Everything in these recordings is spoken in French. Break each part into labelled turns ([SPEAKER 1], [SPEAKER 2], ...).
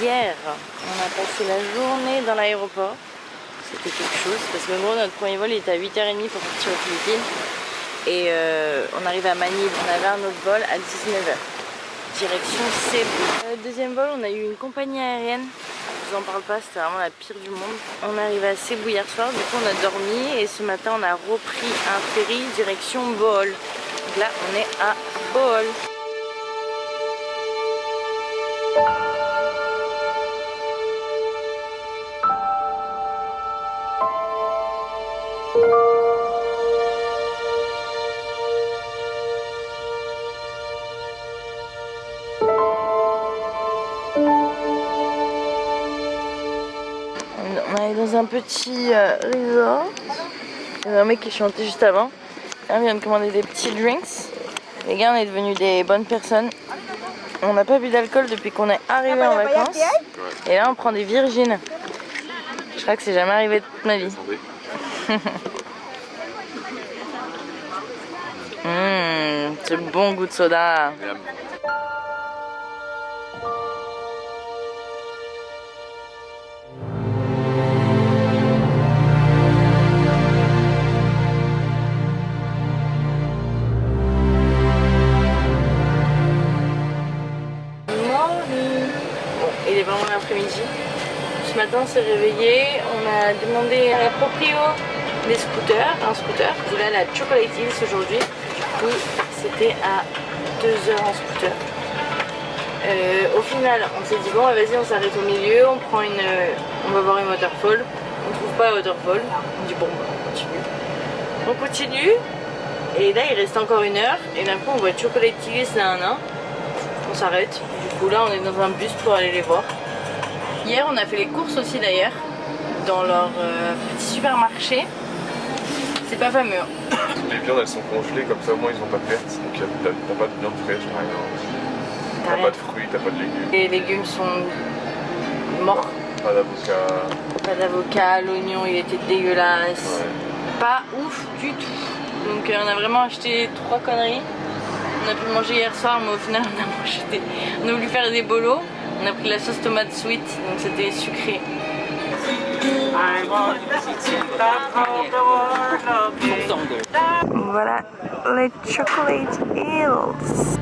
[SPEAKER 1] hier, on a passé la journée dans l'aéroport. C'était quelque chose parce que gros, notre premier vol était à 8h30 pour partir aux Philippines. Et on arrive à Manille, on avait un autre vol à 19h. Direction Cebu. Deuxième vol, on a eu une compagnie aérienne. Je vous en parle pas, c'était vraiment la pire du monde. On est arrivé à Cebu hier soir, du coup on a dormi et ce matin on a repris un ferry direction Bohol. Donc là on est à Bohol. On est dans un petit resort. Il y avait un mec qui chantait juste avant. Là, on vient de commander des petits drinks. Les gars, on est devenus des bonnes personnes. On n'a pas bu d'alcool depuis qu'on est arrivé en vacances. Et là, on prend des virgines. Je crois que c'est jamais arrivé de toute ma vie. Ce bon goût de soda. Il est vraiment l'après-midi. Ce matin on s'est réveillé, on a demandé à la proprio des scooters, un scooter. Je voulais aller à Chocolate Hills aujourd'hui. Du coup c'était à 2h en scooter. Au final on s'est dit bon vas-y on s'arrête au milieu, on va voir une waterfall. On trouve pas la waterfall. On dit bon bah, on continue. On continue et là il reste encore 1 heure et d'un coup on voit Chocolate Hills là on s'arrête. Du coup là on est dans un bus pour aller les voir. Hier on a fait les courses aussi d'ailleurs dans leur petit supermarché. C'est pas fameux.
[SPEAKER 2] Les viandes elles sont congelées comme ça au moins ils ont pas de perte. Donc t'as pas de viande fraîche par exemple. T'as pas de fruits, t'as pas de légumes.
[SPEAKER 1] Les légumes sont morts.
[SPEAKER 2] Pas d'avocat.
[SPEAKER 1] Pas d'avocat, l'oignon il était dégueulasse. Ouais. Pas ouf du tout. Donc on a vraiment acheté 3 conneries. On a pu manger hier soir mais au final on a voulu faire des bolos. On a pris la sauce tomate sweet donc c'était sucré. Voilà les Chocolate Hills.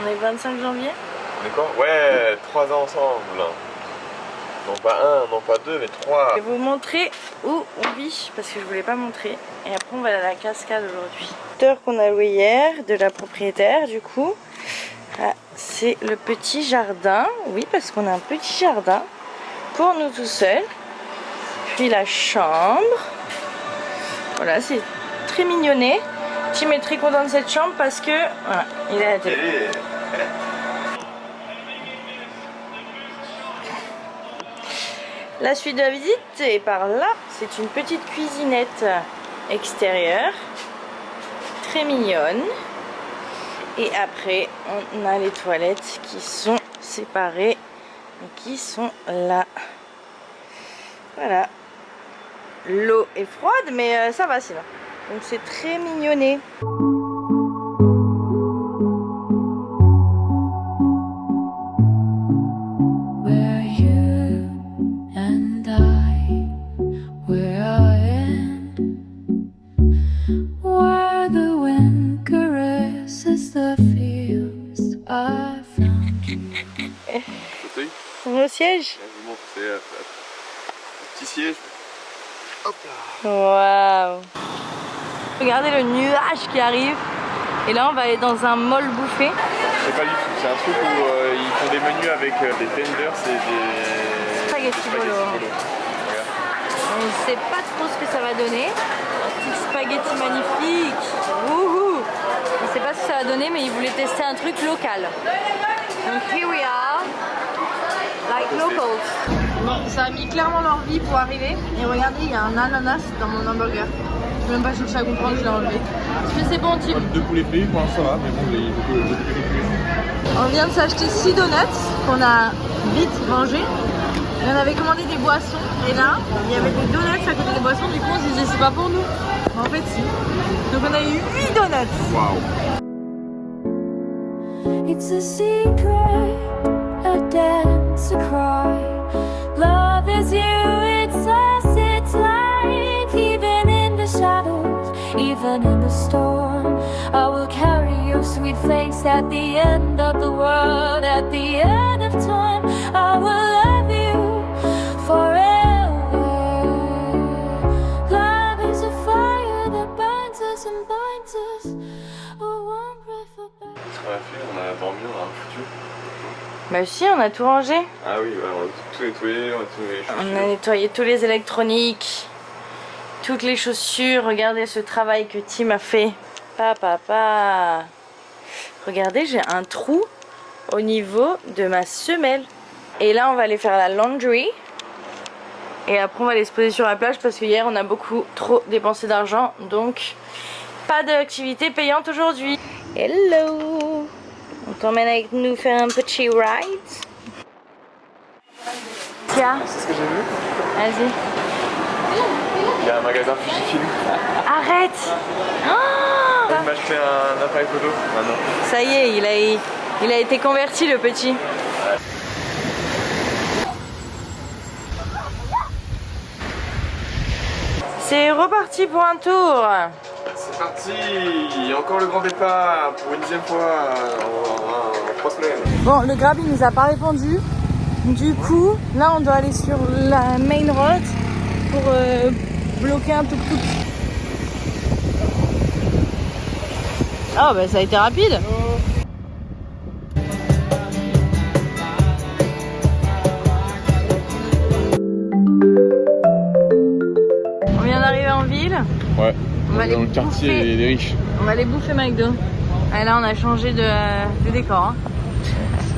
[SPEAKER 1] On est le 25 janvier.
[SPEAKER 2] D'accord. Ouais, 3 ans ensemble. Non pas 1, non pas 2, mais 3.
[SPEAKER 1] Je vais vous montrer où on vit parce que je voulais pas montrer. Et après on va aller à la cascade aujourd'hui. L'heure qu'on a loué hier de la propriétaire du coup. C'est le petit jardin. Oui parce qu'on a un petit jardin pour nous tout seuls. Puis la chambre. Voilà c'est très mignonné. Tim est très content de cette chambre parce que voilà, il a la télé. La suite de la visite est par là. C'est une petite cuisinette extérieure, très mignonne. Et après, on a les toilettes qui sont séparées et qui sont là. Voilà. L'eau est froide, mais ça va sinon. Donc c'est très mignonné. Au siège.
[SPEAKER 2] C'est un petit siège. Hop là.
[SPEAKER 1] Waouh. Regardez le nuage qui arrive. Et là on va aller dans un mall buffet.
[SPEAKER 2] Je sais pas du tout, c'est un truc où ils font des menus avec des tenders et des
[SPEAKER 1] spaghetti bolo. On ne sait pas trop ce que ça va donner. Un petit spaghetti magnifique. Wouhou. On ne sait pas ce que ça va donner mais ils voulaient tester un truc local. Donc here we are. Like locals. Bon, ça a mis clairement leur vie pour arriver. Et regardez, il y a un ananas dans mon hamburger. peux même pas chercher à comprendre, je l'ai enlevé. Est-ce que c'est bon, Tim?
[SPEAKER 2] 2 poulets frits, pour l'instant ça va, mais bon, il faut que je cuire.
[SPEAKER 1] On vient de s'acheter 6 donuts qu'on a vite mangé. Et on avait commandé des boissons et là, il y avait des donuts à côté des boissons, du coup on se disait c'est pas pour nous. Mais en fait si. Donc on a eu 8 donuts.
[SPEAKER 2] Waouh.
[SPEAKER 3] It's a secret, a dance, a cry. Love is you, it's us, it's life. Even in the shadows, even in the storm, I will carry your sweet face at the end of the world, at the end of time. I will love you forever. Love is a fire that binds us and binds us. A warm breath of
[SPEAKER 2] Qu'est-ce qu'on a fait? On a dormi, on a un foutu.
[SPEAKER 1] Bah si, on a tout rangé.
[SPEAKER 2] Ah oui, ouais, on a tout nettoyé, on a tout nettoyé.
[SPEAKER 1] On a nettoyé tous les électroniques, toutes les chaussures. Regardez ce travail que Tim a fait. Papa. Regardez, j'ai un trou au niveau de ma semelle. Et là, on va aller faire la laundry. Et après, on va aller se poser sur la plage parce que hier, on a beaucoup trop dépensé d'argent. Donc, pas d'activité payante aujourd'hui. Hello! On t'emmène avec nous faire un petit ride. Tiens.
[SPEAKER 2] C'est ce que j'ai vu.
[SPEAKER 1] Vas-y.
[SPEAKER 2] Il y a un magasin Fujifilm.
[SPEAKER 1] Arrête! Oh,
[SPEAKER 2] Il m'a acheté un appareil photo maintenant.
[SPEAKER 1] ça y est, il a été converti le petit. C'est reparti pour un tour.
[SPEAKER 2] C'est parti. Il y a encore le grand départ pour une 10e fois en 3 semaines.
[SPEAKER 1] Bon, le Grab il nous a pas répondu. Du coup, là on doit aller sur la main road pour bloquer un tuk-tuk. Ah bah ça a été rapide. On vient d'arriver en ville.
[SPEAKER 2] Ouais,
[SPEAKER 1] On va aller
[SPEAKER 2] dans le quartier
[SPEAKER 1] bouffer.
[SPEAKER 2] des riches.
[SPEAKER 1] On va aller bouffer McDo. Et là on a changé de décor. Hein.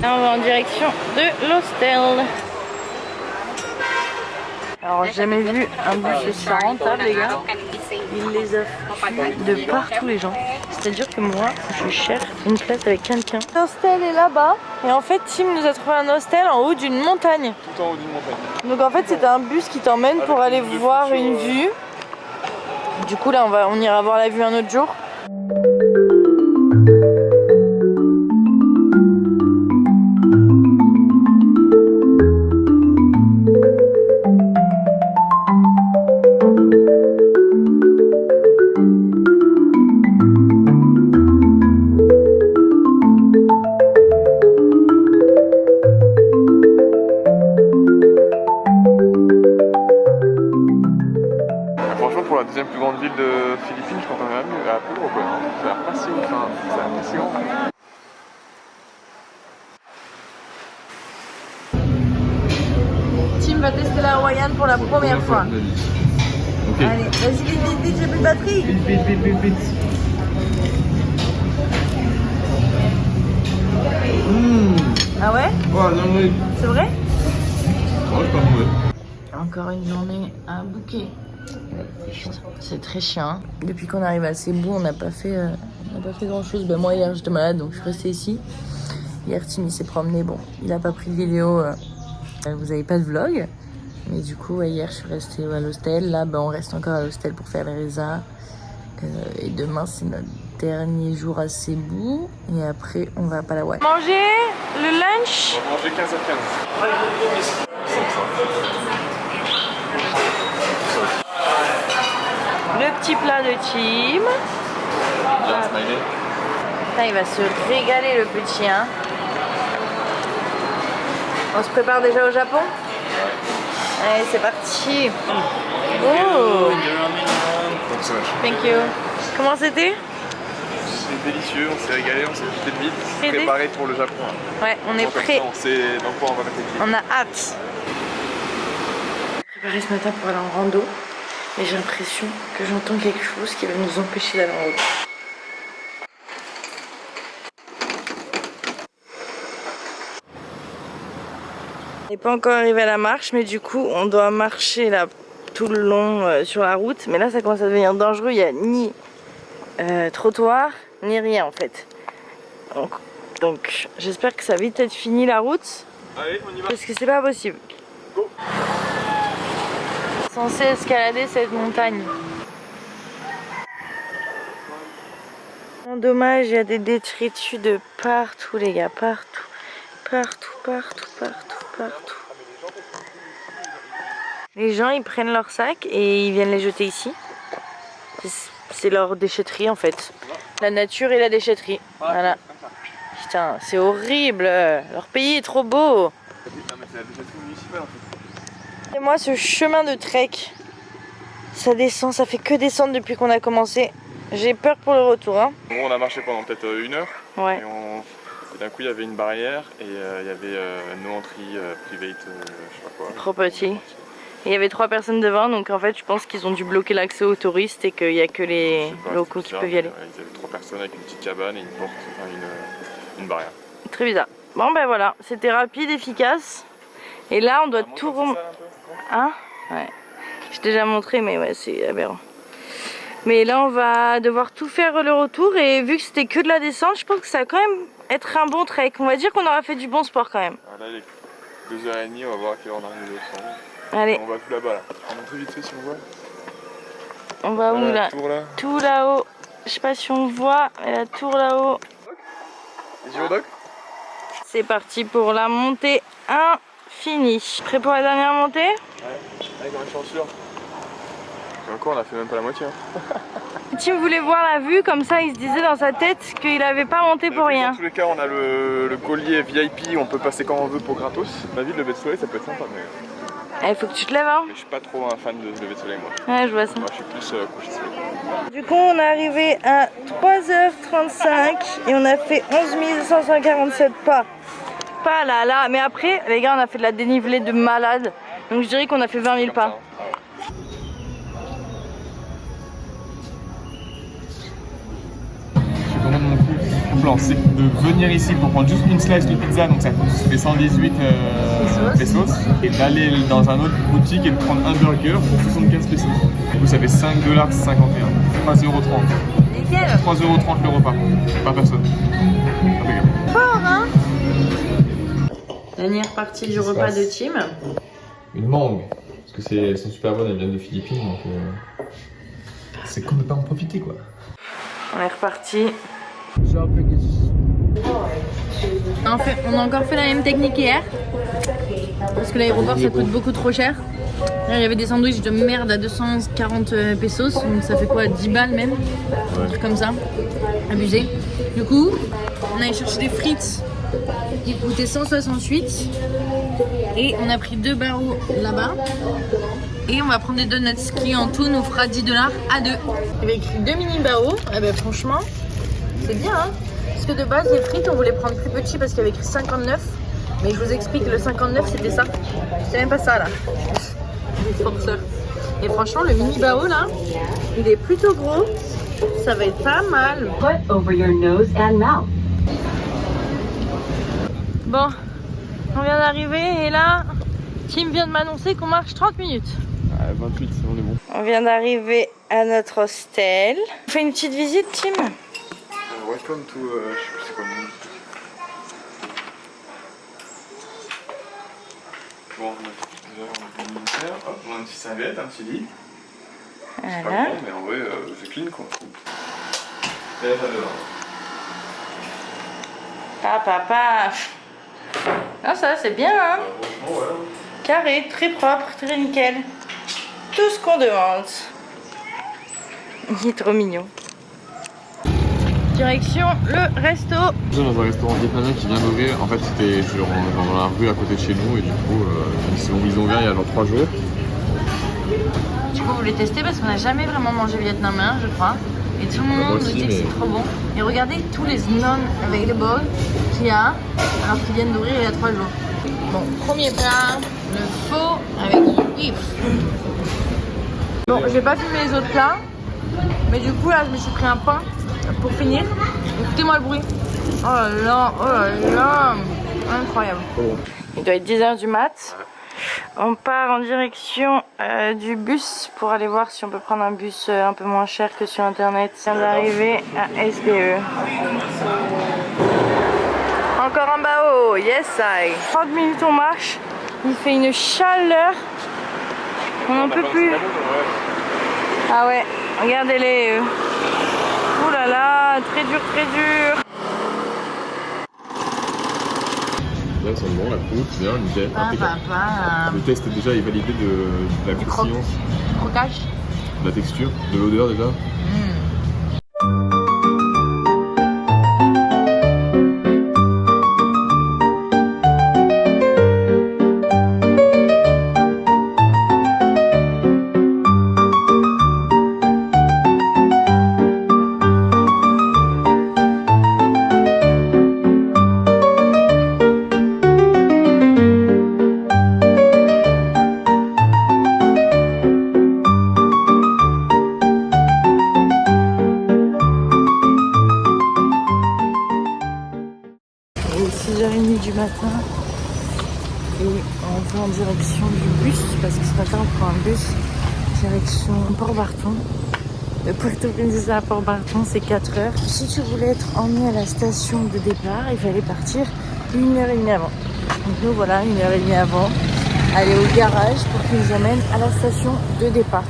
[SPEAKER 1] Là on va en direction de l'hostel. Alors j'ai jamais vu un bus aussi rentable les gars. Ils les offrent de partout les gens. C'est-à-dire que moi je cherche une place avec quelqu'un. L'hostel est là-bas. Et en fait Tim nous a trouvé un hostel en haut d'une montagne.
[SPEAKER 2] Tout en haut d'une montagne.
[SPEAKER 1] Donc en fait c'est un bus qui t'emmène pour aller voir une vue. Du coup là on ira voir la vue un autre jour.
[SPEAKER 2] Franchement, pour la deuxième plus grande ville de Philippines, je m'attendais à plus gros quoi. Ça a l'air pas si ouf, hein. Ça a l'air pas si grand.
[SPEAKER 1] Tim va tester la hawaïenne pour la première fois.
[SPEAKER 2] Ok.
[SPEAKER 1] Allez, vas-y vite, j'ai plus de batterie.
[SPEAKER 2] Vite.
[SPEAKER 1] Ah ouais?
[SPEAKER 2] Oh non, oui.
[SPEAKER 1] C'est vrai?
[SPEAKER 2] Oh, c'est pas mauvais.
[SPEAKER 1] Encore une journée à bouquer.
[SPEAKER 2] Ouais, c'est chiant.
[SPEAKER 1] C'est très chiant. Hein. Depuis qu'on arrive à Cebu, on n'a pas fait grand chose. Ben, moi hier j'étais malade donc je suis restée ici. Hier Tim il s'est promené. Bon, il a pas pris de vidéo. Vous avez pas de vlog. Mais du coup ouais, hier je suis restée à l'hostel. Là ben, on reste encore à l'hostel pour faire Vereza. Et demain c'est notre dernier jour à Cebu. Et après on va à Palawan. Manger le lunch.
[SPEAKER 2] On va manger 15h15.
[SPEAKER 1] Le petit plat de Tim.
[SPEAKER 2] Bien smiley.
[SPEAKER 1] Putain, il va se régaler le petit hein. On se prépare déjà au Japon? Allez c'est parti. Oh
[SPEAKER 2] Donc ça va.
[SPEAKER 1] thank you. Comment c'était?
[SPEAKER 2] C'est délicieux, on s'est régalé, on s'est fait vite.
[SPEAKER 1] Aidé.
[SPEAKER 2] Préparé pour le Japon.
[SPEAKER 1] Ouais, on est prêt.
[SPEAKER 2] On sait dans quoi on va mettre les pieds.
[SPEAKER 1] On a hâte. J'ai préparé ce matin pour aller en rando. Mais j'ai l'impression que j'entends quelque chose qui va nous empêcher d'aller en rando. On n'est pas encore arrivé à la marche, mais du coup on doit marcher là tout le long sur la route. Mais là ça commence à devenir dangereux, il n'y a ni trottoir ni rien en fait. Donc j'espère que ça va vite être fini la route.
[SPEAKER 2] Allez, on y va.
[SPEAKER 1] Parce que c'est pas possible.
[SPEAKER 2] Go.
[SPEAKER 1] Censé escalader cette montagne. Dommage, il y a des détritus de partout les gars, partout. Partout. Les gens ils prennent leurs sacs et ils viennent les jeter ici. C'est leur déchetterie en fait. La nature et la déchetterie. Voilà. Putain, c'est horrible. Leur pays est trop beau. Et moi ce chemin de trek, ça descend, ça fait que descendre depuis qu'on a commencé. J'ai peur pour le retour. Hein.
[SPEAKER 2] On a marché pendant peut-être 1 heure.
[SPEAKER 1] Ouais.
[SPEAKER 2] Et d'un coup il y avait une barrière et il y avait no entry private, je sais pas quoi.
[SPEAKER 1] Property. Et il y avait 3 personnes devant, donc en fait je pense qu'ils ont dû bloquer l'accès aux touristes et qu'il n'y a que les locaux qui peuvent y aller.
[SPEAKER 2] Ils avaient 3 personnes avec une petite cabane et une porte, enfin une barrière.
[SPEAKER 1] Très bizarre. Bon ben voilà, c'était rapide, efficace. Et là on doit tout remonter. Hein? Ouais. J'ai déjà montré mais ouais c'est aberrant. Mais là on va devoir tout faire le retour et vu que c'était que de la descente, je pense que ça va quand même être un bon trek. On va dire qu'on aura fait du bon sport quand même.
[SPEAKER 2] Là il est 2h30, on va voir à quelle heure on arrive au centre.
[SPEAKER 1] Allez.
[SPEAKER 2] On va tout là-bas là. On montre vite fait si on voit.
[SPEAKER 1] On va où là? Tout là-haut. Je sais pas si on voit, mais la tour là-haut. C'est parti pour la montée infinie. Prêt pour la dernière montée?
[SPEAKER 2] Ouais, avec un chanceur. Et encore on a fait même pas la moitié.
[SPEAKER 1] Tim voulait voir la vue, comme ça il se disait dans sa tête qu'il n'avait pas monté pour rien.
[SPEAKER 2] Dans tous les cas on a le collier VIP, on peut passer quand on veut pour gratos. La ville de lever de soleil ça peut être sympa mais...
[SPEAKER 1] Il faut que tu te lèves hein.
[SPEAKER 2] Mais je suis pas trop un fan de lever de soleil moi.
[SPEAKER 1] Ouais je vois ça.
[SPEAKER 2] Moi je suis plus coucher de soleil.
[SPEAKER 1] Du coup on est arrivé à 3h35 et on a fait 11 547 pas. Pas là, mais après les gars on a fait de la dénivelée de malade. Donc je dirais qu'on a fait 20 000 pas.
[SPEAKER 2] Mon plan c'est de venir ici pour prendre juste une slice de pizza, donc ça fait 118 pesos, et d'aller dans un autre boutique et de prendre un burger pour 75 pesos. Du coup ça fait 5,51 $, 3,30 €.
[SPEAKER 1] Nickel.
[SPEAKER 2] 3,30 € le repas, par personne. Impeccable.
[SPEAKER 1] Fort hein. Dernière partie du repas de Tim.
[SPEAKER 2] Une mangue, parce que elles sont super bonnes, elles viennent de Philippines, donc c'est con de pas en profiter quoi.
[SPEAKER 1] On est reparti. On a encore fait la même technique hier. Parce que l'aéroport ça coûte beaucoup trop cher. Là, il y avait des sandwichs de merde à 240 pesos. Donc ça fait quoi, 10 balles même. Un truc comme ça. Abusé. Du coup, on allait chercher des frites qui coûtaient 168. Et on a pris 2 barreaux là-bas. Et on va prendre des donuts qui en tout nous fera 10 $ à 2. Il y avait écrit 2 mini baos. Eh ben franchement, c'est bien hein. Parce que de base les frites on voulait prendre plus petit parce qu'il y avait écrit 59. Mais je vous explique, le 59 c'était ça. C'est même pas ça là. Forceur. Et franchement le mini bao là, il est plutôt gros. Ça va être pas mal. Put over your nose and mouth. Bon, on vient d'arriver et là, Tim vient de m'annoncer qu'on marche 30 minutes.
[SPEAKER 2] 28, on est bon.
[SPEAKER 1] On vient d'arriver à notre hostel. On fait une petite visite, Tim.
[SPEAKER 2] Welcome to, je sais plus c'est quoi le nom. Bon, déjà on a une militaire, hop, on a une petite serviette, un petit lit. C'est pas grand, mais en vrai, c'est clean quoi. Et la salle de bain.
[SPEAKER 1] Papa. Ah ça c'est bien hein.
[SPEAKER 2] Franchement, ouais.
[SPEAKER 1] Carré, très propre, très nickel. Tout ce qu'on demande. Il est trop mignon. Direction le resto.
[SPEAKER 2] Dans un restaurant vietnamien qui vient d'ouvrir, en fait c'était dans la rue à côté de chez nous et du coup ils ont ouvert il y a genre 3 jours.
[SPEAKER 1] Du coup vous voulez tester parce qu'on n'a jamais vraiment mangé vietnamien je crois. Et tout le monde nous dit que c'est trop bon. Et regardez tous les non-available qu'il y a alors qu'ils viennent d'ouvrir il y a 3 jours. Bon, premier plat, le faux avec du bif. Bon, je vais pas filmer les autres plats. Mais du coup là je me suis pris un pain pour finir. Écoutez-moi le bruit. Oh là là, incroyable. Il doit être 10 h du mat. On part en direction du bus pour aller voir si on peut prendre un bus un peu moins cher que sur internet. On vient d'arriver à SBE. Encore un bao, yes I. 30 minutes on marche, il fait une chaleur, on n'en peut plus. Ah ouais, regardez-les. Ouh là là, très dur, très dur.
[SPEAKER 2] Là, ils sont bons, la croûte, bien, nickel, impeccable. Le test déjà est validé de la croustillance,
[SPEAKER 1] du croquage,
[SPEAKER 2] de la texture, de l'odeur déjà.
[SPEAKER 1] Il est 6h30 du matin et on va en direction du bus parce que ce matin on prend un bus direction Port-Barton. De Puerto Princesa à Port-Barton c'est 4 heures. Si tu voulais être emmené à la station de départ, il fallait partir 1h30 avant. Donc nous voilà 1h30 avant, aller au garage pour qu'il nous amène à la station de départ.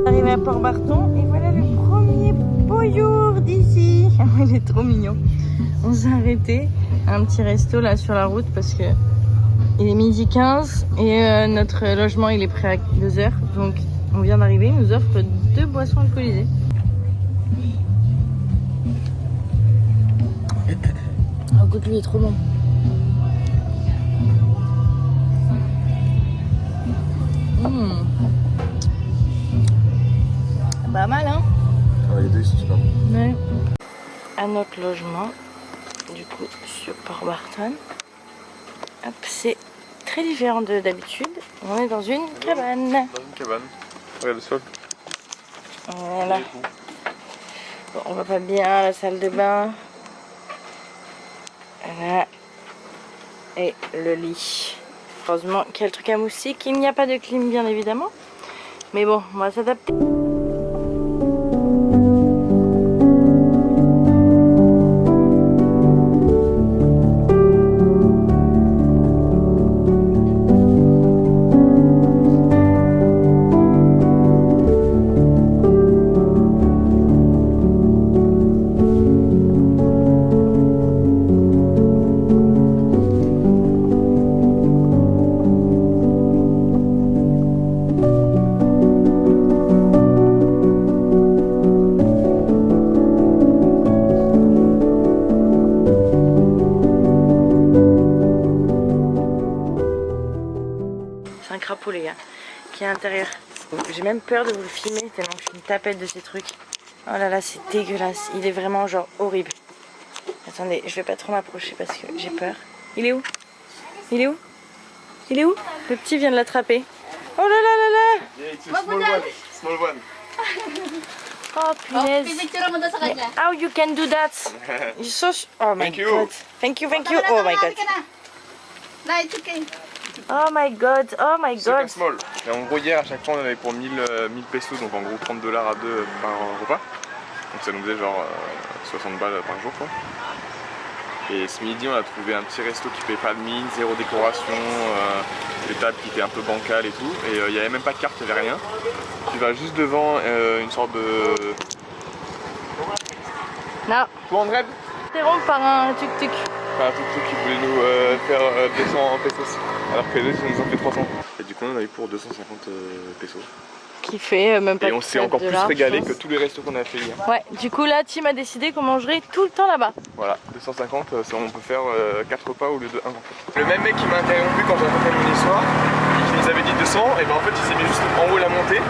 [SPEAKER 1] Arrivé à Port-Barton et voilà le premier beau jour d'ici. Il est trop mignon. On s'est arrêté à un petit resto là sur la route parce que il est 12h15 et notre logement il est prêt à 2h. Donc on vient d'arriver, il nous offre 2 boissons alcoolisées. Oh goûte lui est trop bon. Pas mal hein.
[SPEAKER 2] Ah, les deux sont super bons.
[SPEAKER 1] Ouais. À notre logement, du coup sur Port-Barton. Hop, c'est très différent de d'habitude. On est dans une cabane.
[SPEAKER 2] Dans une cabane. Regarde le sol.
[SPEAKER 1] Voilà. Bon, on va pas bien, la salle de bain. Voilà. Et le lit. Heureusement qu'il y a le truc à moustiques. Il n'y a pas de clim bien évidemment. Mais bon, on va s'adapter. Les gars, qui est à l'intérieur. J'ai même peur de vous le filmer tellement que je suis une tapette de ces trucs. Oh là là, c'est dégueulasse. Il est vraiment genre horrible. Attendez, je vais pas trop m'approcher parce que j'ai peur. Il est où? Il est où? Il est où? Le petit vient de l'attraper. Oh là là là là!
[SPEAKER 2] Yeah, it's a small one. Small one.
[SPEAKER 1] Oh punaise. Mais how you can do that? You're so... Oh my god. Thank you, thank you. Oh my god. Oh my god, oh my god.
[SPEAKER 2] Small. Et en gros hier à chaque fois on avait pour 1000 pesos, donc en gros 30 $ à 2 par repas. Donc ça nous faisait genre 60 balles par jour quoi. Et ce midi on a trouvé un petit resto qui paye pas de mine, zéro décoration, des tables qui étaient un peu bancales et tout. Et il n'y avait même pas de carte, il n'y avait rien. Tu vas juste devant une sorte de...
[SPEAKER 1] Non.
[SPEAKER 2] 200.
[SPEAKER 1] Interrompu par un tuk-tuk.
[SPEAKER 2] Enfin, un tuk-tuk qui voulait nous faire 200 pesos. Alors que les autres ils nous ont fait 300. Et du coup on a eu pour 250 pesos.
[SPEAKER 1] Qui fait même pas.
[SPEAKER 2] Et on s'est encore plus régalé que tous les restos qu'on a fait hier.
[SPEAKER 1] Ouais, du coup là Tim a décidé qu'on mangerait tout le temps là-bas.
[SPEAKER 2] Voilà, 250, on peut faire 4 repas au lieu de 1 en fait. Le même mec qui m'a interrompu quand j'ai raconté mon histoire, qui nous avait dit 200, et ben en fait il s'est mis juste en haut à la montée.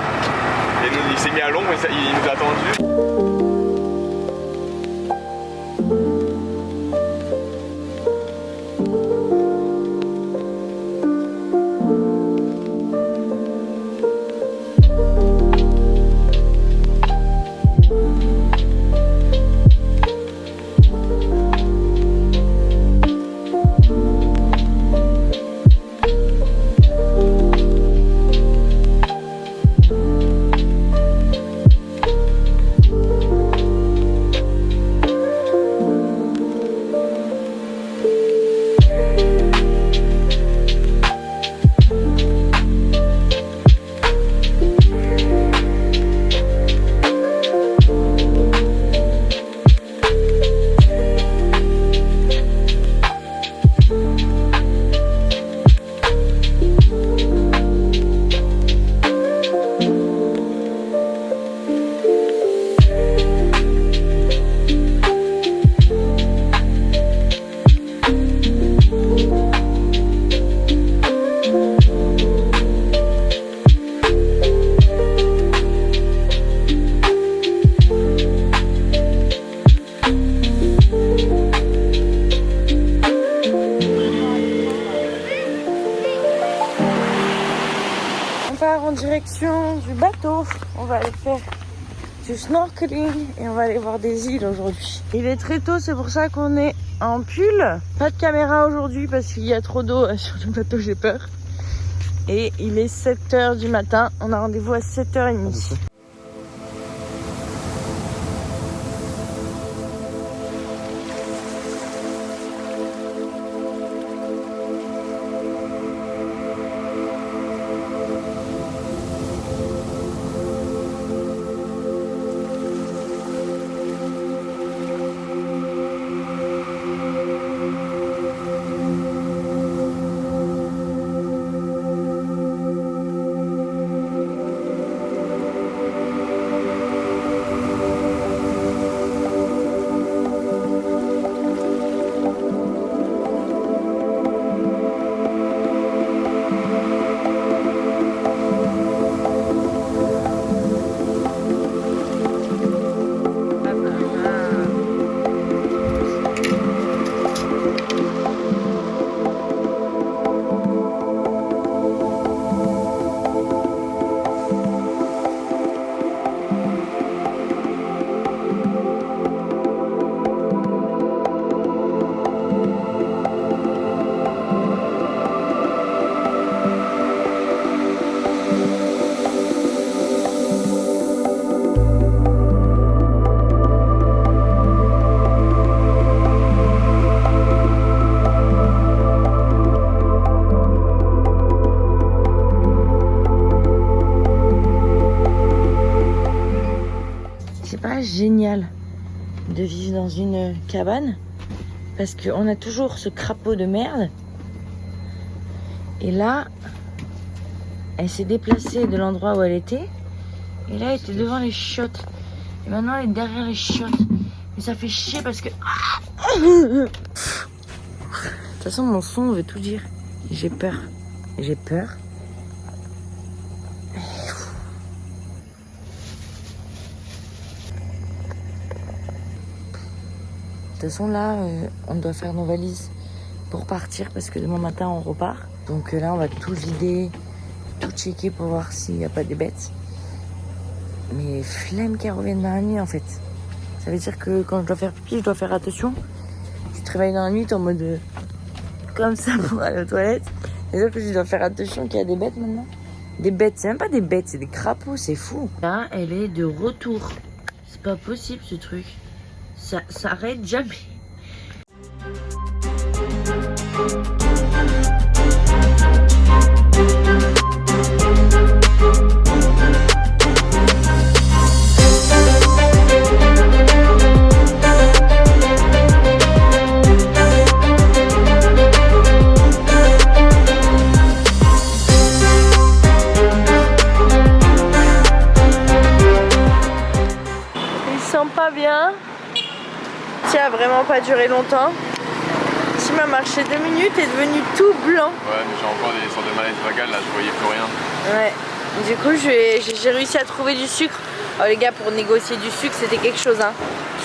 [SPEAKER 2] Et nous, il s'est mis à l'ombre et il nous a attendu.
[SPEAKER 1] du bateau. On va aller faire du snorkeling et on va aller voir des îles aujourd'hui. Il est très tôt, c'est pour ça qu'on est en pull. Pas de caméra aujourd'hui parce qu'il y a trop d'eau sur le bateau, j'ai peur. Et il est 7h du matin, on a rendez-vous à 7h30. Génial de vivre dans une cabane parce qu'on a toujours ce crapaud de merde et là elle s'est déplacée de l'endroit où elle était et là elle était devant les chiottes et maintenant elle est derrière les chiottes mais ça fait chier parce que de toute façon mon son veut tout dire. J'ai peur. De toute façon là, on doit faire nos valises pour partir parce que demain matin on repart. Donc là on va tout vider, tout checker pour voir s'il n'y a pas des bêtes. Mais flemme qu'elles reviennent dans la nuit en fait. Ça veut dire que quand je dois faire pipi, je dois faire attention. Tu te réveilles dans la nuit, t'es en mode comme ça pour aller aux toilettes. C'est-à-dire que je dois faire attention qu'il y a des bêtes maintenant. Des bêtes, c'est même pas des bêtes, c'est des crapauds, c'est fou. Là, elle est de retour. C'est pas possible ce truc. Ça s'arrête jamais. Il sent pas bien. Ça a vraiment pas duré longtemps. Tim a marché 2 minutes et est devenu tout blanc.
[SPEAKER 2] Ouais, mais j'ai encore des sortes de malaises vagales là, je voyais plus rien.
[SPEAKER 1] Ouais. Du coup, j'ai réussi à trouver du sucre. Alors les gars, pour négocier du sucre, c'était quelque chose. Hein.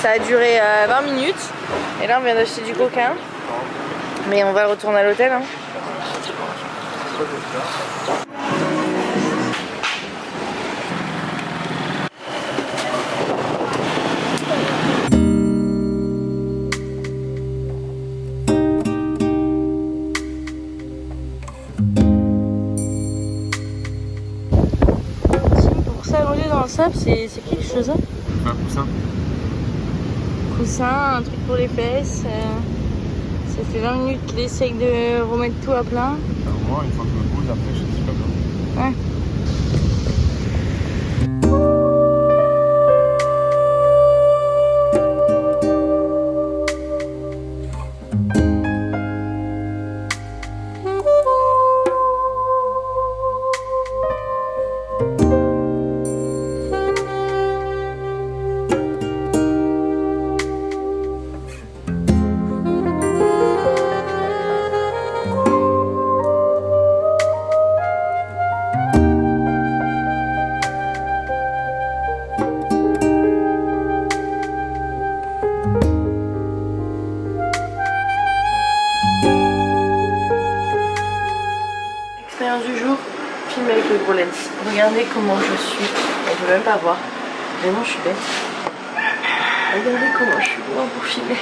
[SPEAKER 1] Ça a duré 20 minutes. Et là, on vient d'acheter du coca. Mais on va retourner à l'hôtel. Hein. Dans le sable, c'est quelque chose. Hein,
[SPEAKER 2] un coussin.
[SPEAKER 1] Coussin, un truc pour les fesses. Ça fait 20 minutes qu'il essaye de remettre tout à plat.
[SPEAKER 2] Moi, une fois que je me pose, après, je suis pas bien.
[SPEAKER 1] Ouais. Rollens. Regardez comment je suis. On peut même pas voir. Vraiment, je suis bête. Regardez comment je suis loin pour filmer.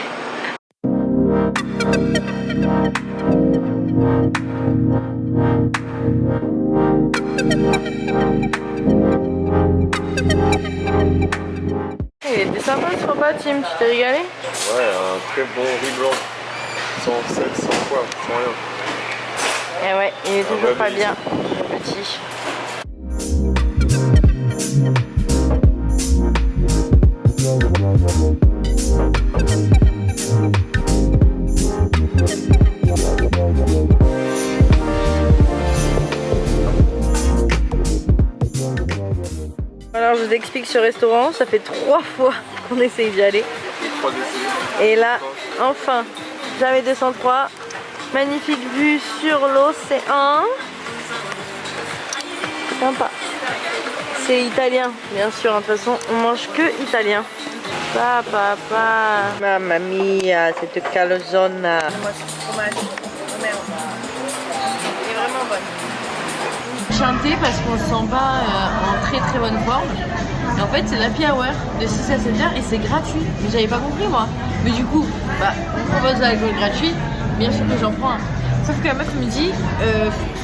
[SPEAKER 1] Il était sympa ce repas, Tim, tu t'es régalé?
[SPEAKER 2] Ouais, un très bon riz blanc. Sans sel, sans poivre, sans rien.
[SPEAKER 1] Eh ouais, il est toujours pas bien, le petit. Alors je vous explique ce restaurant, ça fait 3 fois qu'on essaye d'y aller. Et là, enfin, jamais 203. Magnifique vue sur l'océan. Sympa. C'est italien, bien sûr. De toute façon, on mange que italien. Papa. Mamma mia, cette calzone. Moi, c'est fromage. Elle est vraiment bonne. Chanté parce qu'on se sent pas en très bonne forme. Et en fait, c'est l'happy hour de 6 à 7 heures et c'est gratuit. Mais j'avais pas compris moi. Mais du coup, on propose de l'alcool gratuit. Bien sûr que j'en prends un. Sauf que la meuf me dit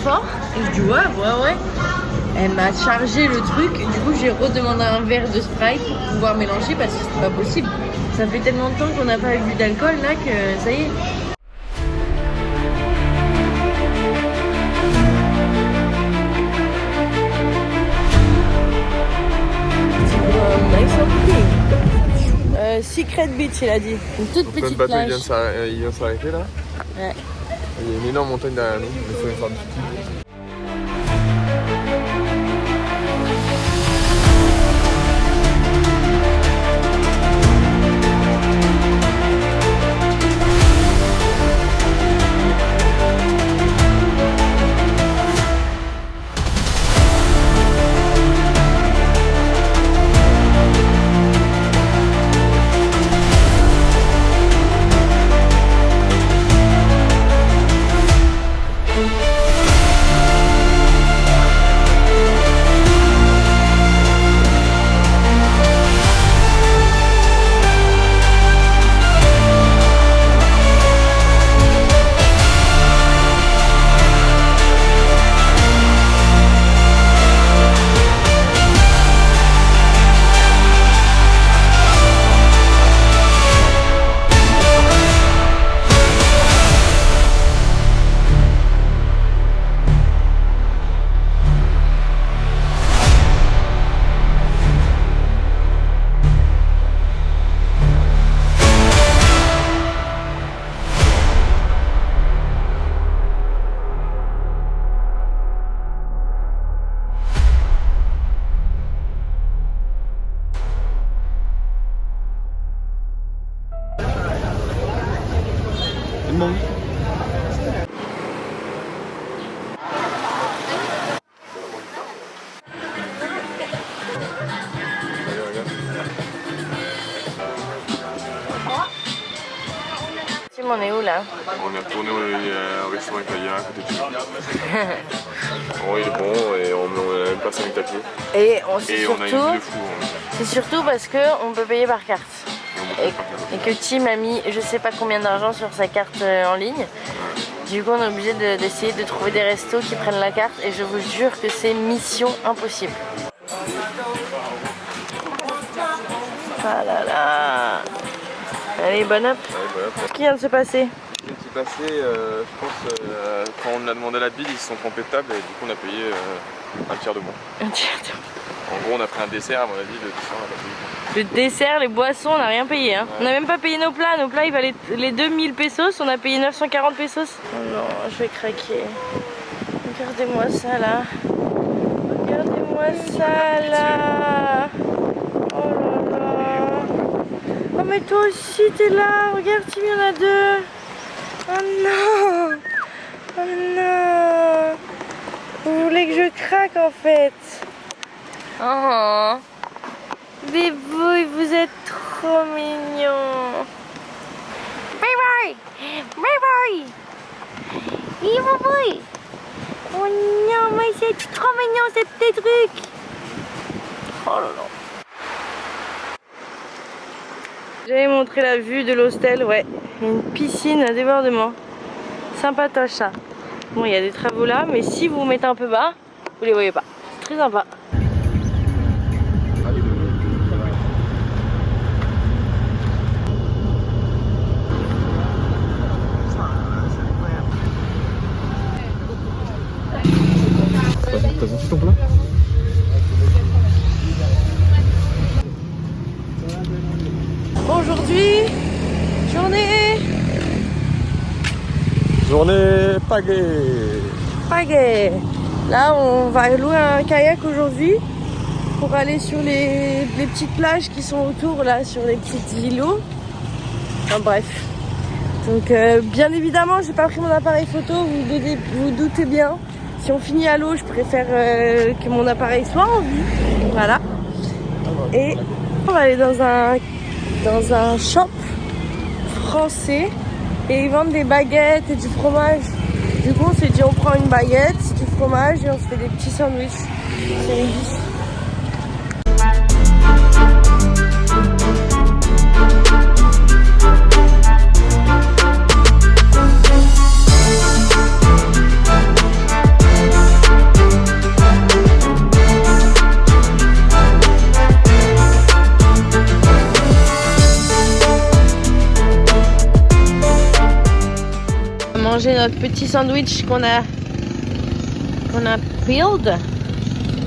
[SPEAKER 1] fort. Et je dis ouais. Elle m'a chargé le truc. Du coup, j'ai redemandé un verre de Sprite pour pouvoir mélanger parce que c'était pas possible. Ça fait tellement de temps qu'on n'a pas bu d'alcool là que ça y est. Secret Beach, il a dit. Une toute petite
[SPEAKER 2] Notre bateau
[SPEAKER 1] plage.
[SPEAKER 2] il vient s'arrêter là.
[SPEAKER 1] Ouais.
[SPEAKER 2] Il y a une énorme montagne derrière nous, il faut faire du ski.
[SPEAKER 1] Tim, on est où là?
[SPEAKER 2] On est retourné au restaurant italien à côté de chez nous. Bon, il est bon et on a même pas 5 minutes à pied.
[SPEAKER 1] Et
[SPEAKER 2] on a une vue de fou.
[SPEAKER 1] C'est surtout parce qu'on peut payer par carte. Et que Tim a mis je sais pas combien d'argent sur sa carte en ligne. Du coup on est obligé d'essayer de trouver des restos qui prennent la carte et je vous jure que c'est mission impossible. Ah là là. Allez, bonne up. Qu'est-ce qui vient de se passer?
[SPEAKER 2] Ce qui s'est passé, je pense, quand on a demandé la bille, ils se sont trompés de table et du coup on a payé un tiers de moins.
[SPEAKER 1] Un tiers de moins.
[SPEAKER 2] En gros on a pris un dessert, à mon avis, le dessert on a pas payé.
[SPEAKER 1] Le dessert, les boissons, on n'a rien payé. Hein. Ouais. On n'a même pas payé nos plats. Nos plats, ils valaient les 2000 pesos. On a payé 940 pesos. Oh non, je vais craquer. Regardez-moi ça là. Regardez-moi ça là. Oh là là. Oh mais toi aussi t'es là. Regarde, Tim, il y en a deux. Oh non. Oh non. Vous voulez que je craque en fait. Oh. Bébouille, vous êtes trop mignon. Bébouille, bébouille, bébouille. Oh non, mais c'est trop mignon ces petits trucs. Oh là là. J'avais montré la vue de l'hostel, ouais. Il y a une piscine à débordement. Sympatoche ça. Bon, il y a des travaux là, mais si vous vous mettez un peu bas, vous les voyez pas. C'est très sympa.
[SPEAKER 2] T'as senti ton plat?
[SPEAKER 1] Aujourd'hui,
[SPEAKER 2] Journée pagaie.
[SPEAKER 1] pagaie. Là, on va louer un kayak aujourd'hui pour aller sur les petites plages qui sont autour, là, sur les petites îlots. Enfin, bref. Donc, bien évidemment, j'ai pas pris mon appareil photo, vous doutez bien. Si on finit à l'eau, je préfère que mon appareil soit en vie. Voilà. Et on va aller dans un shop français et ils vendent des baguettes et du fromage. Du coup, on s'est dit on prend une baguette, du fromage et on se fait des petits sandwichs. C'est délicieux. Manger notre petit sandwich qu'on a build.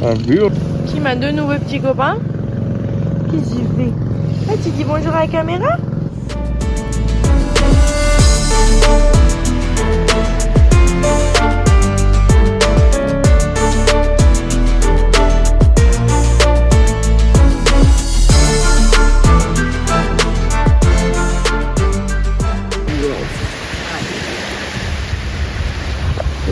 [SPEAKER 2] Un build.
[SPEAKER 1] Qui m'a deux nouveaux petits copains. Qu'est-ce que tu fais? Ah, tu dis bonjour à la caméra?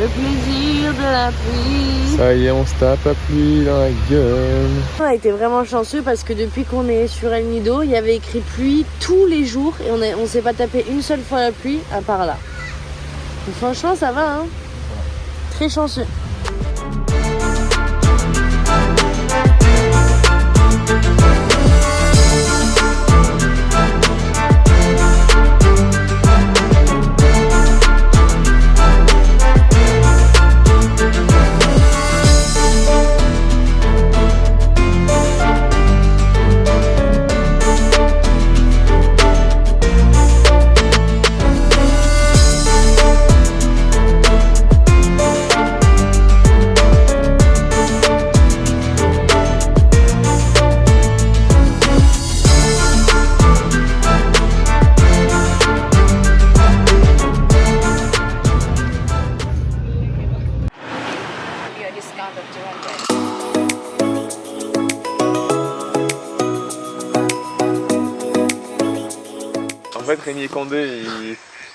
[SPEAKER 1] Le plaisir de la pluie.
[SPEAKER 2] Ça y est, on se tape la pluie dans la gueule.
[SPEAKER 1] On a été vraiment chanceux parce que depuis qu'on est sur El Nido, il y avait écrit pluie tous les jours et on s'est pas tapé une seule fois la pluie à part là. Donc franchement, ça va, hein. Très chanceux.
[SPEAKER 2] En fait, Rémi et Candé,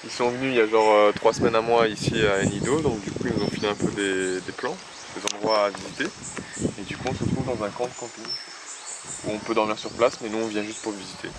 [SPEAKER 2] ils sont venus il y a genre 3 semaines à moi ici à El Nido, donc du coup ils nous ont filé un peu des plans, des endroits à visiter. Et du coup on se retrouve dans un camp de camping où on peut dormir sur place, mais nous on vient juste pour visiter.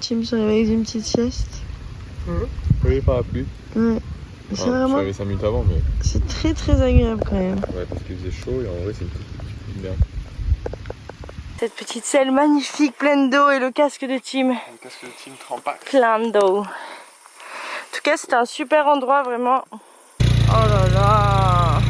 [SPEAKER 1] Tim se réveille d'une petite sieste.
[SPEAKER 2] Oui, parapluie.
[SPEAKER 1] Ouais. C'est vraiment.
[SPEAKER 2] Je savais 5 minutes avant, mais.
[SPEAKER 1] C'est très très agréable quand même.
[SPEAKER 2] Ouais, parce qu'il faisait chaud et en vrai, c'est une petite merde.
[SPEAKER 1] Cette petite selle magnifique, pleine d'eau et le casque de Tim.
[SPEAKER 2] Le casque de Tim Trampac.
[SPEAKER 1] Plein d'eau. En tout cas, c'était un super endroit vraiment. Oh là là.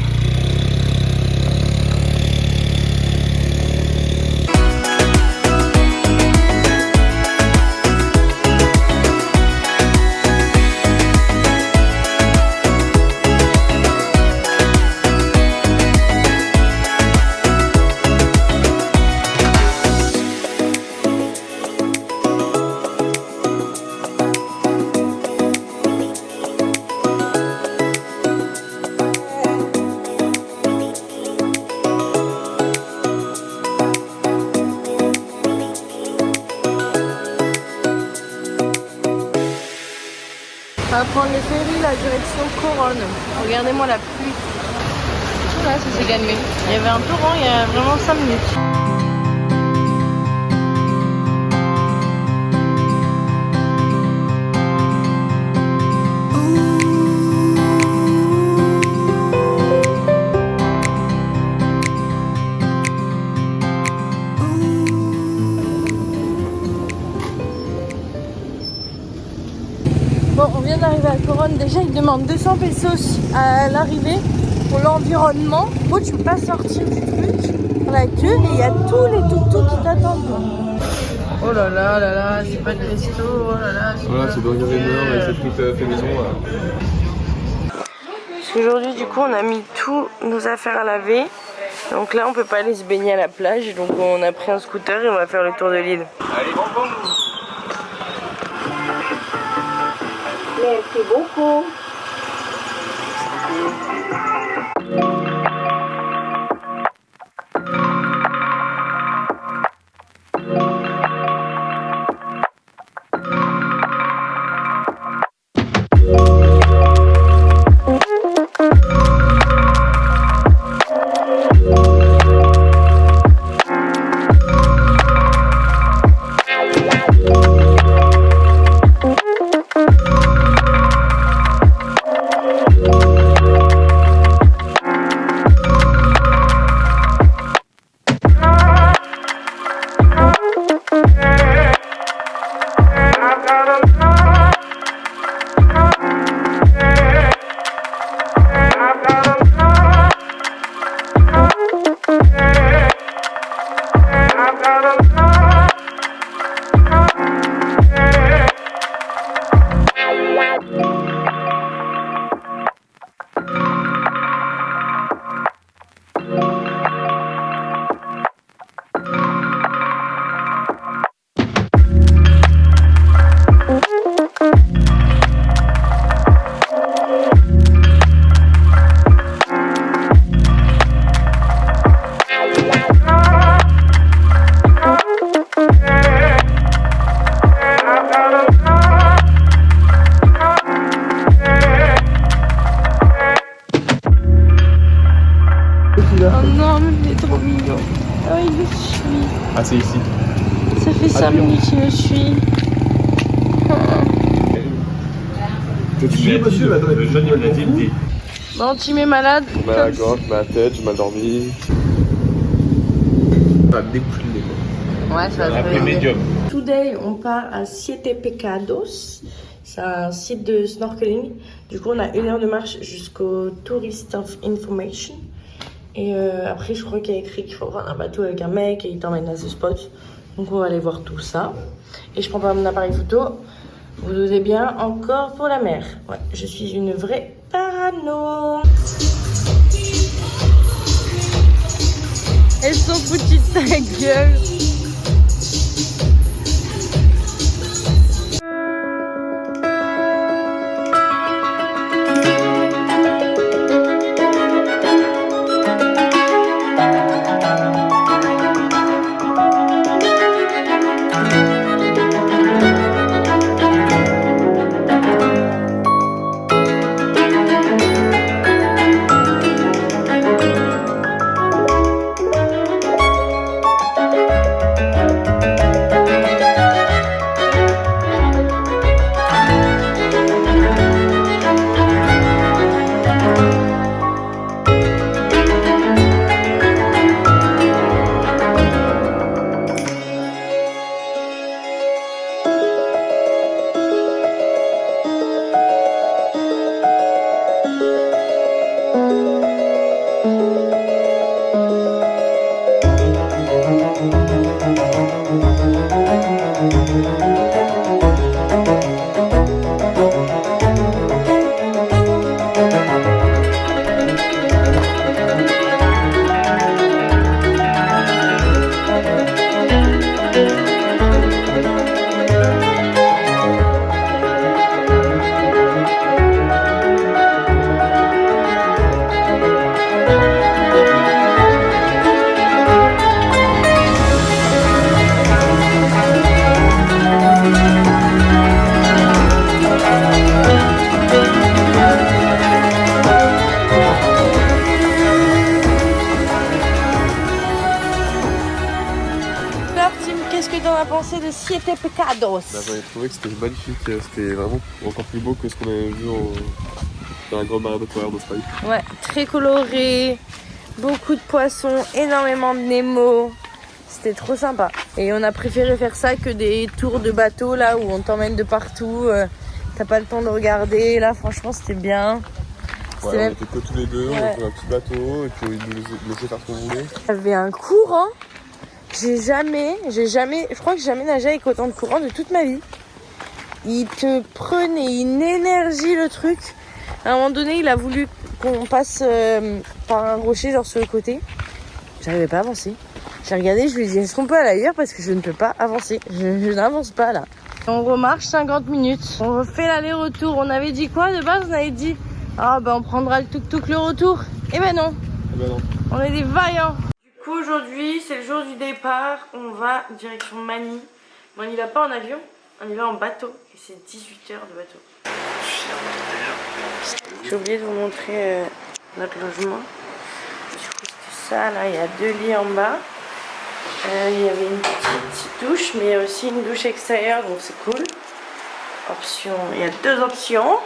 [SPEAKER 1] On va prendre les ferries, la direction Coronne. Regardez-moi la pluie. Voilà, ça s'est calmé. Il y avait un torrent il y a vraiment 5 minutes. Bon, on vient d'arriver à Coronne. Déjà, ils demandent 200 pesos à l'arrivée pour l'environnement. Bon, tu peux pas sortir du truc dans la queue et il y a tous les tuk-tuk qui t'attendent. Oh là là, c'est pas de resto. Oh là là.
[SPEAKER 2] Voilà, c'est Burger Runner et c'est truc fait maison.
[SPEAKER 1] Aujourd'hui, du coup, on a mis tous nos affaires à laver. Donc là, on peut pas aller se baigner à la plage. Donc on a pris un scooter et on va faire le tour de l'île.
[SPEAKER 2] Allez, bon.
[SPEAKER 1] Merci beaucoup. Oh non, mais il est trop mignon. Oh, il me suit.
[SPEAKER 2] Ah, c'est ici.
[SPEAKER 1] Ça fait 5 minutes qu'il me suit.
[SPEAKER 2] T'es tué, monsieur? Le jeune, il l'a dit.
[SPEAKER 1] Bon, Tim est malade.
[SPEAKER 2] Mal à la gorge, mal à la tête, j'ai mal dormi. Ça va découler, quoi.
[SPEAKER 1] Ouais, ça va
[SPEAKER 2] Après médium.
[SPEAKER 1] Today, on part à Siete Pecados. C'est un site de snorkeling. Du coup, on a 1 heure de marche jusqu'au Tourist of Information. Et après, je crois qu'il y a écrit qu'il faut prendre un bateau avec un mec et il t'emmène à ce spot. Donc, on va aller voir tout ça. Et je prends pas mon appareil photo. Vous doutez bien, encore pour la mer. Ouais, je suis une vraie parano. Elles sont foutues de ta gueule. classé de 7 pecados.
[SPEAKER 2] J'avais trouvé que c'était magnifique, c'était vraiment encore plus beau que ce qu'on avait vu dans la grande barrière de couleur d'Australie.
[SPEAKER 1] Ouais, très coloré, beaucoup de poissons, énormément de Nemo. C'était trop sympa. Et on a préféré faire ça que des tours de bateau là où on t'emmène de partout. T'as pas le temps de regarder. Là, franchement, c'était bien.
[SPEAKER 2] Ouais, on était que tous les deux, on avait un petit bateau et puis ils nous laissaient faire ce qu'on voulait.
[SPEAKER 1] Il y avait un courant. Je crois que j'ai jamais nagé avec autant de courant de toute ma vie. Il te prenait une énergie le truc. À un moment donné, il a voulu qu'on passe par un rocher genre sur le côté. J'arrivais pas à avancer. J'ai regardé, je lui ai dit est-ce qu'on peut aller ailleurs parce que je ne peux pas avancer. Je n'avance pas là. On remarche 50 minutes. On refait l'aller-retour. On avait dit quoi de base? On avait dit ah ben on prendra le tuk-tuk le retour. Eh ben non. On est des vaillants. Du coup aujourd'hui c'est le jour du départ. On va direction Manille. Mais on n'y va pas en avion, on y va en bateau. Et c'est 18 heures de bateau. J'ai oublié de vous montrer notre logement. Du coup c'était ça, là il y a 2 lits en bas. Il y avait une petite douche, mais il y a aussi une douche extérieure, donc c'est cool. Option, il y a 2 options.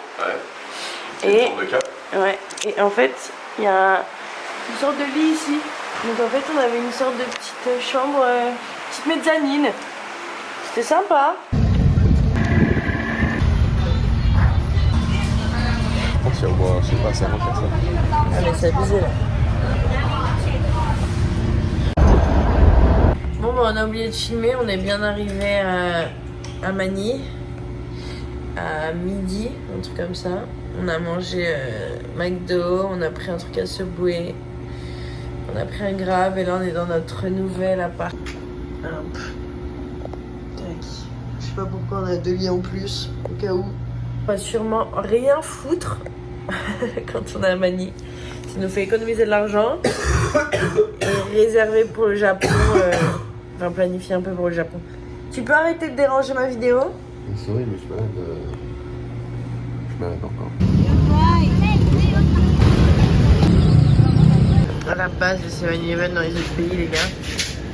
[SPEAKER 1] Ouais. Et en fait, il y a une sorte de lit ici. Donc en fait, on avait une sorte de petite chambre, petite mezzanine. C'était sympa.
[SPEAKER 2] Je pense qu'il y a au moins, je sais pas, 50 personnes.
[SPEAKER 1] Ah mais c'est abusé là. Bon bah on a oublié de filmer, on est bien arrivé à Manille à midi, un truc comme ça. On a mangé McDo, on a pris un truc à Subway, on a pris un Grab et là on est dans notre nouvel appart. Hop. Tac. Je sais pas pourquoi on a 2 lits en plus, au cas où. On va sûrement rien foutre quand on est à Manille. Ça nous fait économiser de l'argent et réserver pour le Japon. Enfin, planifier un peu pour le Japon. Tu peux arrêter de déranger ma vidéo?
[SPEAKER 2] Sorry, mais je m'arrête encore.
[SPEAKER 1] À la base de ces Manille dans les autres pays, les gars.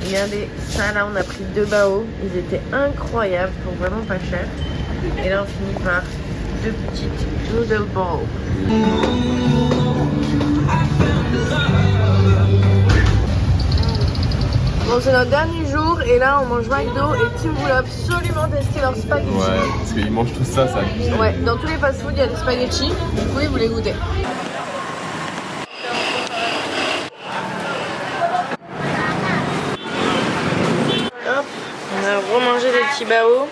[SPEAKER 1] Regardez, ça là, on a pris 2 bao. Ils étaient incroyables pour vraiment pas cher. Et là, on finit par 2 petites noodle balls. Bon, c'est notre dernier jour et là on mange McDo et Tim voulait absolument tester leurs spaghettis.
[SPEAKER 2] Ouais, parce qu'ils mangent tout ça, ça abuse.
[SPEAKER 1] Ouais, dans tous les fast-food il y a des spaghettis, du coup il voulait goûter. Hop, on a remangé des petits bao.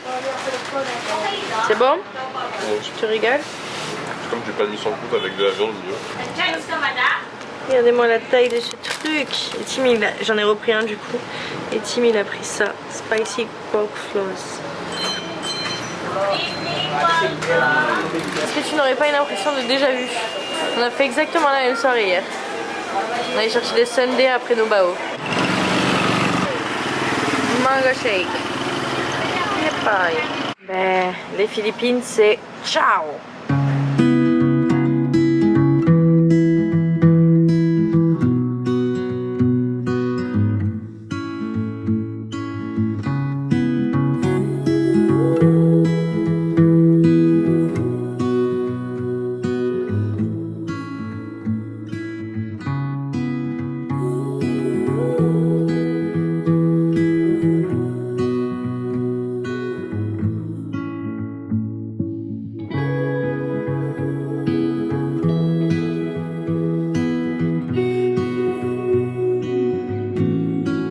[SPEAKER 1] C'est bon? Tu te régales?
[SPEAKER 2] Comme j'ai pas mis son coupe avec de la viande, mieux.
[SPEAKER 1] Regardez-moi la taille de ce truc. Et Tim, j'en ai repris un du coup. Et Tim, il a pris ça. Spicy pork floss. Est-ce que tu n'aurais pas une impression de déjà vu? On a fait exactement la même soirée hier. On allait chercher des sundaes après nos bao. Mango shake. Et pareil. Ben, les Philippines, c'est ciao!